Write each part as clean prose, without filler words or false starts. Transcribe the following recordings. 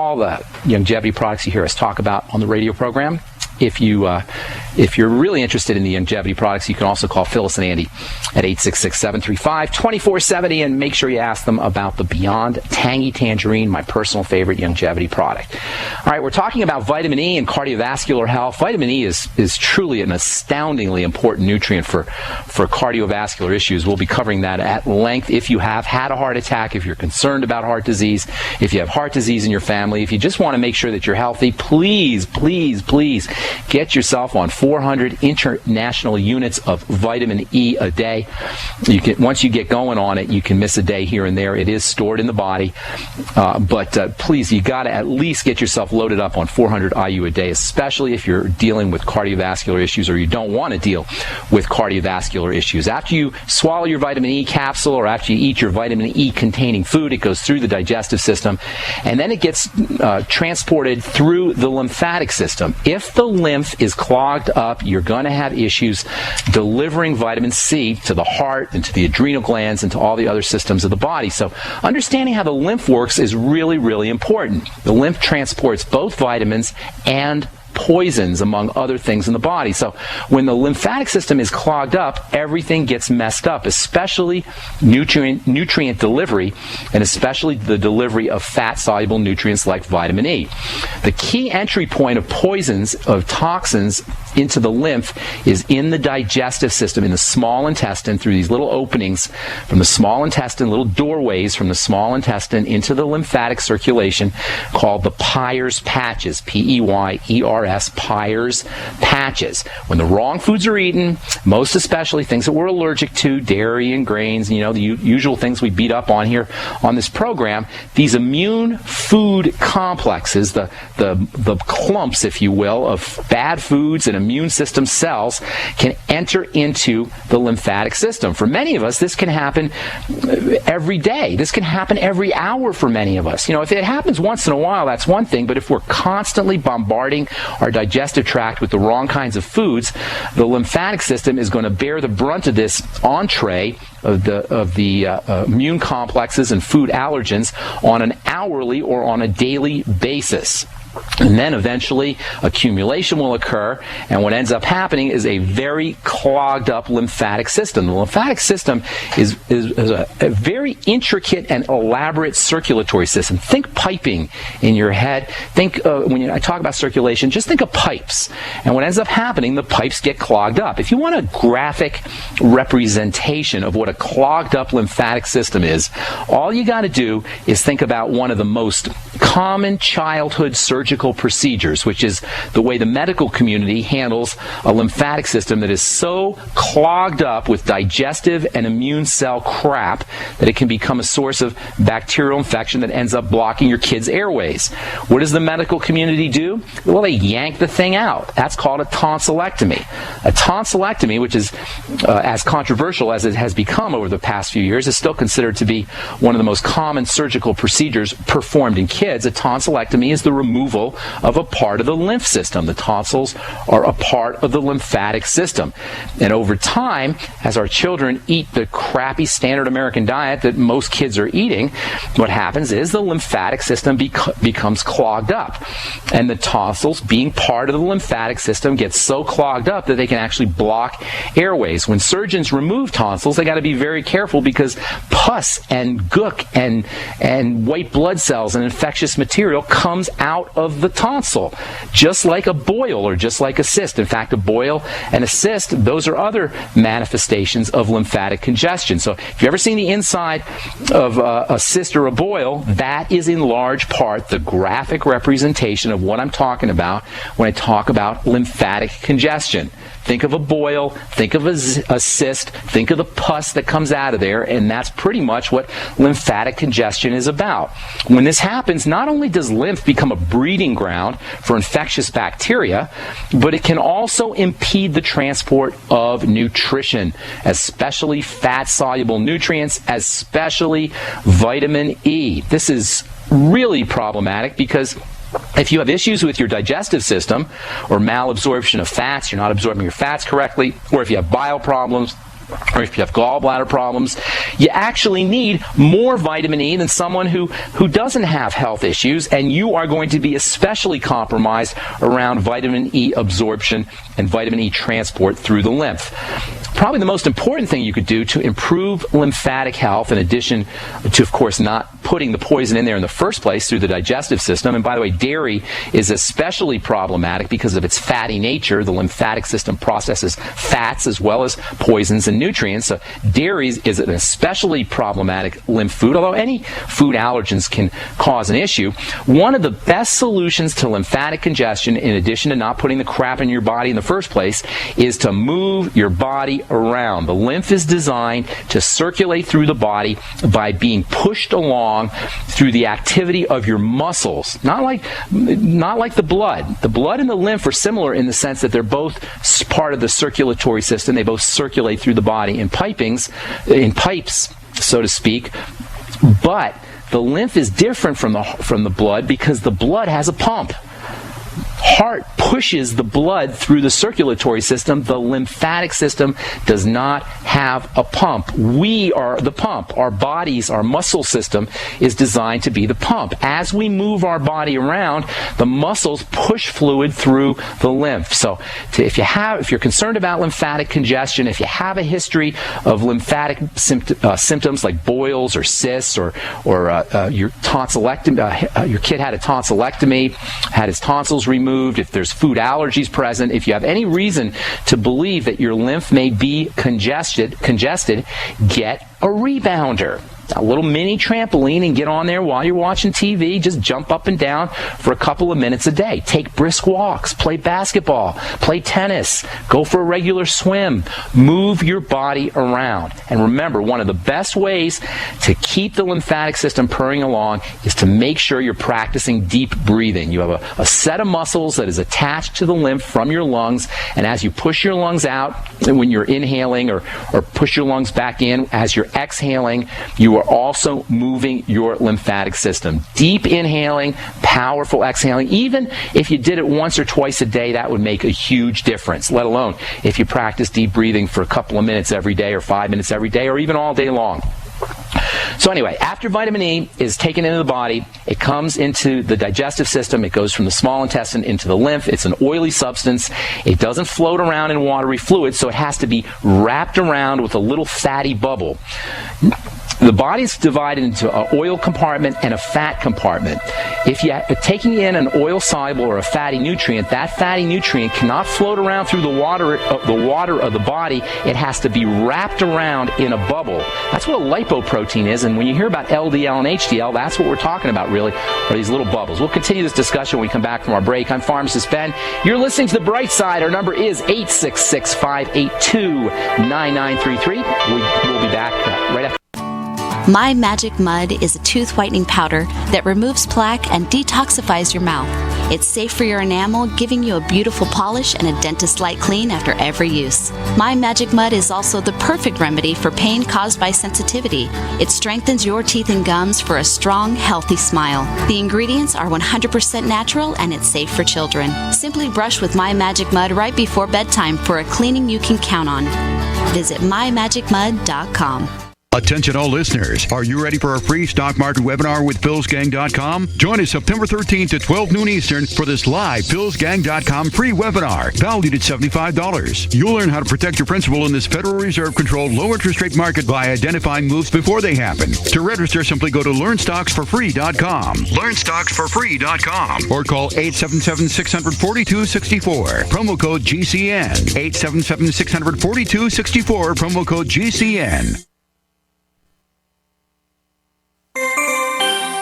all the longevity products you hear us talk about on the radio program. If you're really interested in the longevity products, you can also call Phyllis and Andy at 866-735-2470 and make sure you ask them about the Beyond Tangy Tangerine, my personal favorite longevity product. All right, we're talking about vitamin E and cardiovascular health. Vitamin E is truly an astoundingly important nutrient for cardiovascular issues. We'll be covering that at length. If you have had a heart attack, if you're concerned about heart disease, if you have heart disease in your family, if you just want to make sure that you're healthy, please get yourself on 400 international units of vitamin E a day. Once you get going on it, you can miss a day here and there. It is stored in the body, but please, you got to at least get yourself loaded up on 400 IU a day, especially if you're dealing with cardiovascular issues or you don't want to deal with cardiovascular issues. After you swallow your vitamin E capsule or after you eat your vitamin E containing food, it goes through the digestive system and then it gets transported through the lymphatic system. If the lymph is clogged up, you're going to have issues delivering vitamin C to the heart and to the adrenal glands and to all the other systems of the body. So understanding how the lymph works is really, really important. The lymph transports both vitamins and poisons, among other things in the body. So when the lymphatic system is clogged up, everything gets messed up, especially nutrient delivery, and especially the delivery of fat-soluble nutrients like vitamin E. The key entry point of poisons, of toxins, into the lymph is in the digestive system, in the small intestine, through these little openings from the small intestine, little doorways from the small intestine into the lymphatic circulation called the Peyer's patches, P-E-Y-E-R-S, Peyer's patches. When the wrong foods are eaten, most especially things that we're allergic to, dairy and grains, the usual things we beat up on here on this program, these immune food complexes, the clumps, if you will, of bad foods and immune system cells can enter into the lymphatic system. For many of us, this can happen every day. This can happen every hour for many of us. If it happens once in a while, that's one thing, but if we're constantly bombarding our digestive tract with the wrong kinds of foods, the lymphatic system is going to bear the brunt of this entree of the immune complexes and food allergens on an hourly or on a daily basis. And then eventually accumulation will occur, and what ends up happening is a very clogged up lymphatic system. The lymphatic system is a very intricate and elaborate circulatory system. Think piping in your head. Think, when I talk about circulation, just think of pipes. And what ends up happening, the pipes get clogged up. If you want a graphic representation of what a clogged up lymphatic system is, all you got to do is think about one of the most common childhood surgical procedures, which is the way the medical community handles a lymphatic system that is so clogged up with digestive and immune cell crap that it can become a source of bacterial infection that ends up blocking your kid's airways. What does the medical community do? Well, they yank the thing out. That's called a tonsillectomy. A tonsillectomy, which is as controversial as it has become over the past few years, is still considered to be one of the most common surgical procedures performed in kids. A tonsillectomy is the removal of a part of the lymph system. The tonsils are a part of the lymphatic system. And over time, as our children eat the crappy standard American diet that most kids are eating, what happens is the lymphatic system becomes clogged up. And the tonsils, being part of the lymphatic system, get so clogged up that they can actually block airways. When surgeons remove tonsils, they got to be very careful because pus and gook and white blood cells and infectious material comes out of the tonsil, just like a boil or just like a cyst. In fact, a boil and a cyst, those are other manifestations of lymphatic congestion. So if you've ever seen the inside of a cyst or a boil, that is in large part the graphic representation of what I'm talking about when I talk about lymphatic congestion. Think of a boil, think of a cyst, think of the pus that comes out of there, and that's pretty much what lymphatic congestion is about. When this happens, not only does lymph become a breeding ground for infectious bacteria, but it can also impede the transport of nutrition, especially fat-soluble nutrients, especially vitamin E. This is really problematic because if you have issues with your digestive system or malabsorption of fats, you're not absorbing your fats correctly, or if you have bile problems, or if you have gallbladder problems, you actually need more vitamin E than someone who doesn't have health issues, and you are going to be especially compromised around vitamin E absorption and vitamin E transport through the lymph. Probably the most important thing you could do to improve lymphatic health, in addition to, of course, not putting the poison in there in the first place through the digestive system, and by the way, dairy is especially problematic because of its fatty nature. The lymphatic system processes fats as well as poisons and nutrients, so dairy is an especially problematic lymph food, although any food allergens can cause an issue. One of the best solutions to lymphatic congestion, in addition to not putting the crap in your body in the first place, is to move your body around. The lymph is designed to circulate through the body by being pushed along through the activity of your muscles, not like the blood. The blood and the lymph are similar in the sense that they're both part of the circulatory system. They both circulate through the body in pipes, so to speak. But the lymph is different from the blood because the blood has a pump. Heart pushes the blood through the circulatory system. The lymphatic system does not have a pump. We are the pump. Our bodies, our muscle system is designed to be the pump. As we move our body around, the muscles push fluid through the lymph. So if you're concerned about lymphatic congestion, if you have a history of lymphatic symptoms like boils or cysts or your tonsillectomy, your kid had a tonsillectomy, had his tonsils removed, if there's food allergies present, if you have any reason to believe that your lymph may be congested, get a rebounder. A little mini trampoline, and get on there while you're watching TV. Just jump up and down for a couple of minutes a day. Take brisk walks, play basketball, play tennis, go for a regular swim. Move your body around. And remember, one of the best ways to keep the lymphatic system purring along is to make sure you're practicing deep breathing. You have a set of muscles that is attached to the lymph from your lungs, and as you push your lungs out, when you're inhaling or push your lungs back in, as you're exhaling, you are also moving your lymphatic system. Deep inhaling, powerful exhaling. Even if you did it once or twice a day, that would make a huge difference, let alone if you practice deep breathing for a couple of minutes every day or 5 minutes every day or even all day long. So anyway, after vitamin E is taken into the body, it comes into the digestive system. It goes from the small intestine into the lymph. It's an oily substance. It doesn't float around in watery fluid, so it has to be wrapped around with a little fatty bubble. The body's divided into an oil compartment and a fat compartment. If you're taking in an oil soluble or a fatty nutrient, that fatty nutrient cannot float around through the water of the body. It has to be wrapped around in a bubble. That's what a lipoprotein is, and when you hear about LDL and HDL, that's what we're talking about really, are these little bubbles. We'll continue this discussion when we come back from our break. I'm Pharmacist Ben. You're listening to The Bright Side. Our number is 866-582-9933. We'll be back right after. My Magic Mud is a tooth whitening powder that removes plaque and detoxifies your mouth. It's safe for your enamel, giving you a beautiful polish and a dentist-like clean after every use. My Magic Mud is also the perfect remedy for pain caused by sensitivity. It strengthens your teeth and gums for a strong, healthy smile. The ingredients are 100% natural and it's safe for children. Simply brush with My Magic Mud right before bedtime for a cleaning you can count on. Visit mymagicmud.com. Attention all listeners, are you ready for a free stock market webinar with PillsGang.com? Join us September 13th at 12 noon Eastern for this live PillsGang.com free webinar, valued at $75. You'll learn how to protect your principal in this Federal Reserve-controlled low-interest rate market by identifying moves before they happen. To register, simply go to LearnStocksForFree.com. LearnStocksForFree.com. Or call 877-600-4264. Promo code GCN. 877-600-4264. Promo code GCN.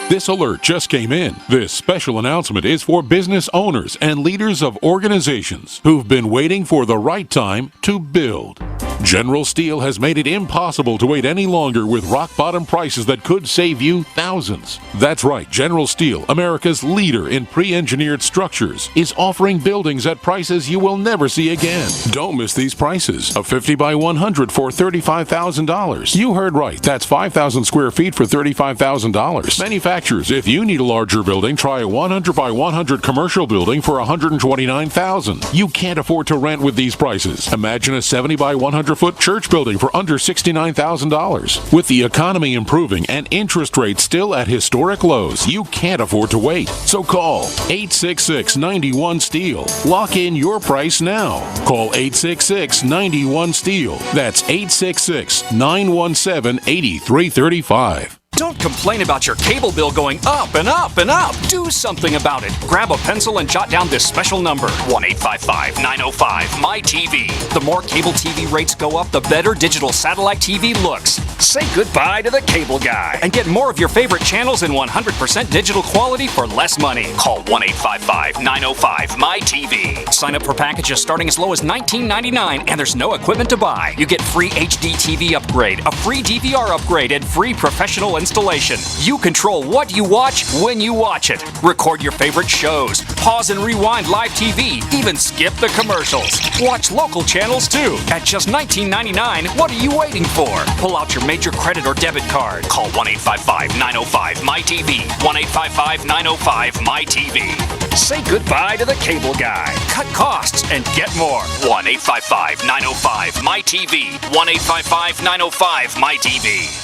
This alert just came in. This special announcement is for business owners and leaders of organizations who've been waiting for the right time to build. General Steel has made it impossible to wait any longer with rock-bottom prices that could save you thousands. That's right, General Steel, America's leader in pre-engineered structures, is offering buildings at prices you will never see again. Don't miss these prices. A 50 by 100 for $35,000. You heard right, that's 5,000 square feet for $35,000. Manufactured manufacturers. If you need a larger building, try a 100 by 100 commercial building for $129,000. You can't afford to rent with these prices. Imagine a 70 by 100 foot church building for under $69,000. With the economy improving and interest rates still at historic lows, you can't afford to wait. So call 866-91-STEEL. Lock in your price now. Call 866-91-STEEL. That's 866-917-8335. Don't complain about your cable bill going up and up and up. Do something about it. Grab a pencil and jot down this special number, 1-855-905-MY-TV. The more cable TV rates go up, the better digital satellite TV looks. Say goodbye to the cable guy and get more of your favorite channels in 100% digital quality for less money. Call 1-855-905-MY-TV. Sign up for packages starting as low as $19.99, and there's no equipment to buy. You get free HD TV upgrade, a free DVR upgrade, and free professional installation. You control what you watch when you watch it. Record your favorite shows, pause and rewind live TV, even skip the commercials. Watch local channels too. At just $19.99, what are you waiting for? Pull out your major credit or debit card. Call 1-855-905-MY-TV. 1-855-905-MY-TV. Say goodbye to the cable guy. Cut costs and get more. 1-855-905-MY-TV. 1-855-905-MY-TV.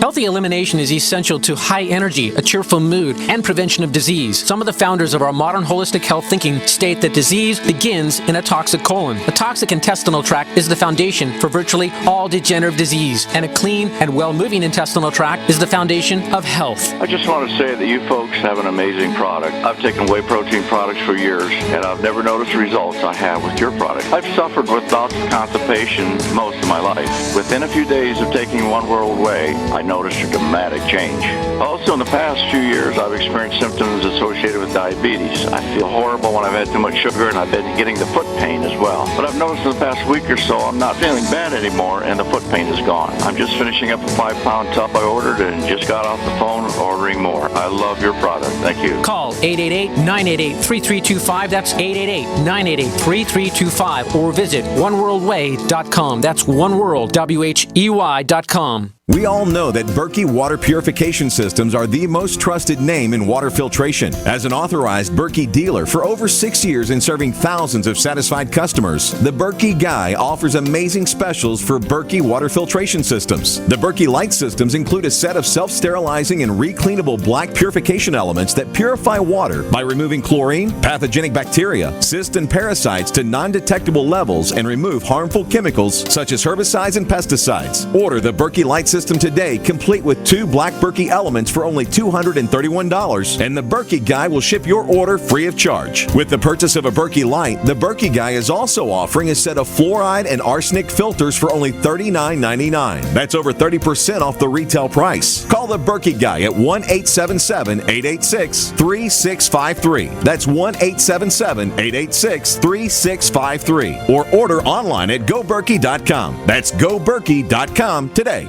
Healthy elimination is essential to high energy, a cheerful mood, and prevention of disease. Some of the founders of our modern holistic health thinking state that disease begins in a toxic colon. A toxic intestinal tract is the foundation for virtually all degenerative disease, and a clean and well-moving intestinal tract is the foundation of health. I just want to say that you folks have an amazing product. I've taken whey protein products for years, and I've never noticed the results I have with your product. I've suffered with bouts of constipation most of my life. Within a few days of taking One World Whey, I noticed a dramatic change. Also, in the past few years, I've experienced symptoms associated with diabetes. I feel horrible when I've had too much sugar, and I've been getting the foot pain as well. But I've noticed in the past week or so, I'm not feeling bad anymore, and the foot pain is gone. I'm just finishing up a 5-pound tub I ordered and just got off the phone ordering more. I love your product. Thank you. Call 888-988-3325. That's 888-988-3325. Or visit oneworldway.com. That's oneworld.com. We all know that Berkey Water Purification Systems are the most trusted name in water filtration. As an authorized Berkey dealer for over 6 years and serving thousands of satisfied customers, the Berkey Guy offers amazing specials for Berkey water filtration systems. The Berkey Light systems include a set of self-sterilizing and recleanable black purification elements that purify water by removing chlorine, pathogenic bacteria, cysts, and parasites to non-detectable levels and remove harmful chemicals such as herbicides and pesticides. Order the Berkey Light system today, complete with 2 black Berkey elements for only $231, and the Berkey Guy will ship your order free of charge. With the purchase of a Berkey Light, the Berkey Guy is also offering a set of fluoride and arsenic filters for only $39.99. That's over 30% off the retail price. Call the Berkey Guy at 1-877-886-3653. That's 1-877-886-3653. Or order online at goberkey.com. That's goberkey.com today.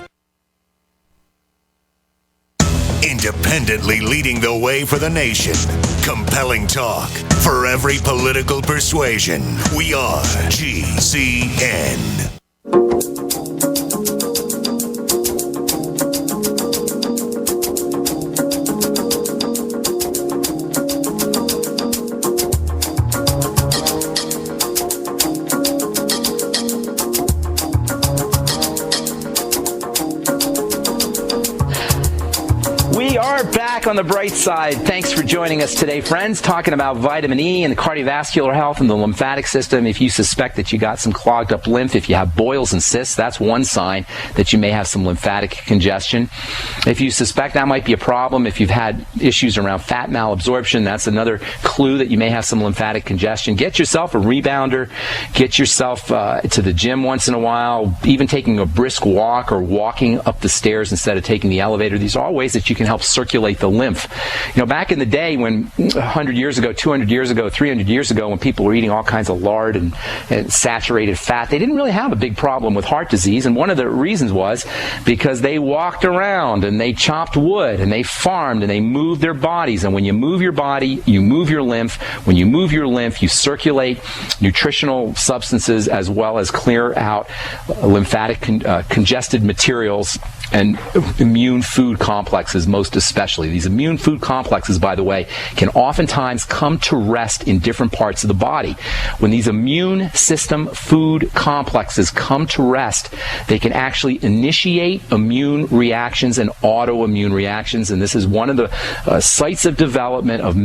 Independently leading the way for the nation. Compelling talk for every political persuasion. We are GCN. Back on the bright side. Thanks for joining us today, friends. Talking about vitamin E and the cardiovascular health and the lymphatic system. If you suspect that you got some clogged up lymph, if you have boils and cysts, that's one sign that you may have some lymphatic congestion. If you suspect that might be a problem, if you've had issues around fat malabsorption, that's another clue that you may have some lymphatic congestion. Get yourself a rebounder. Get yourself to the gym once in a while. Even taking a brisk walk or walking up the stairs instead of taking the elevator. These are all ways that you can help circulate the lymph. You know, back in the day when 100 years ago, 200 years ago, 300 years ago, when people were eating all kinds of lard and saturated fat, they didn't really have a big problem with heart disease. And one of the reasons was because they walked around and they chopped wood and they farmed and they moved their bodies. And when you move your body, you move your lymph. When you move your lymph, you circulate nutritional substances as well as clear out lymphatic congested materials and immune food complexes most especially. These immune food complexes, by the way, can oftentimes come to rest in different parts of the body. When these immune system food complexes come to rest, they can actually initiate immune reactions and autoimmune reactions, and this is one of the sites of development of